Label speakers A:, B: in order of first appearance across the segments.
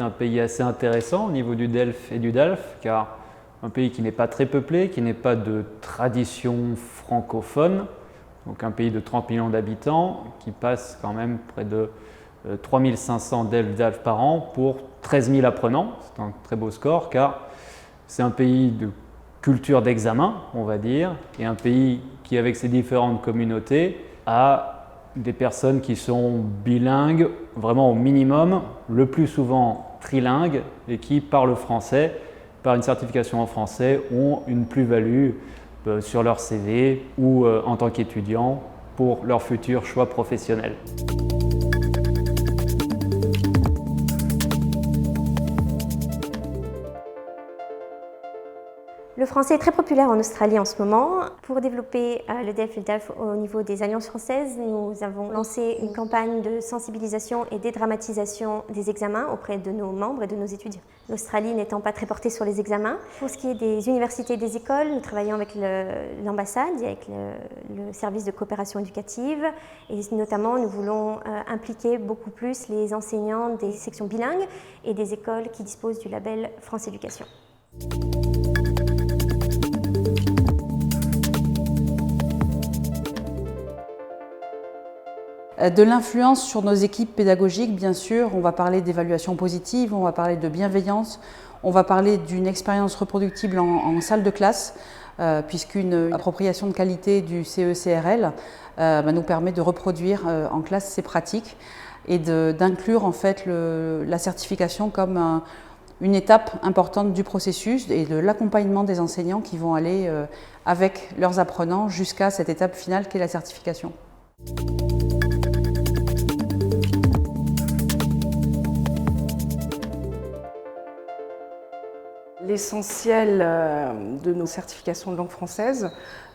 A: un pays assez intéressant au niveau du DELF et du DALF, car un pays qui n'est pas très peuplé, qui n'est pas de tradition francophone, donc un pays de 30 millions d'habitants, qui passe quand même près de 3500 DELF par an pour 13 000 apprenants. C'est un très beau score, car c'est un pays de culture d'examen, on va dire, et un pays qui, avec ses différentes communautés, a des personnes qui sont bilingues, vraiment au minimum, le plus souvent trilingues, et qui parlent français, par une certification en français, ont une plus-value sur leur CV ou en tant qu'étudiants pour leur futur choix professionnel.
B: Le français est très populaire en Australie en ce moment. Pour développer le DELF et le DALF au niveau des alliances françaises, nous avons lancé une campagne de sensibilisation et dédramatisation des examens auprès de nos membres et de nos étudiants. L'Australie n'étant pas très portée sur les examens. Pour ce qui est des universités et des écoles, nous travaillons avec l'ambassade et avec le service de coopération éducative. Et notamment, nous voulons impliquer beaucoup plus les enseignants des sections bilingues et des écoles qui disposent du label France Éducation.
C: De l'influence sur nos équipes pédagogiques, bien sûr, on va parler d'évaluation positive, on va parler de bienveillance, on va parler d'une expérience reproductible en salle de classe, puisqu'une appropriation de qualité du CE-CRL nous permet de reproduire en classe ces pratiques et d'inclure en fait la certification comme une étape importante du processus et de l'accompagnement des enseignants qui vont aller avec leurs apprenants jusqu'à cette étape finale qu'est la certification.
D: L'essentiel de nos certifications de langue française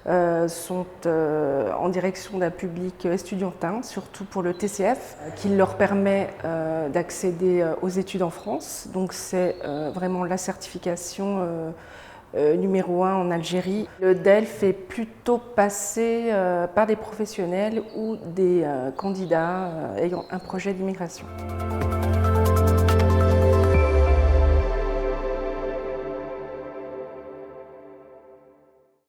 D: sont en direction d'un public estudiantin, surtout pour le TCF, qui leur permet d'accéder aux études en France. Donc c'est vraiment la certification numéro 1 en Algérie. Le DELF est plutôt passé par des professionnels ou des candidats ayant un projet d'immigration.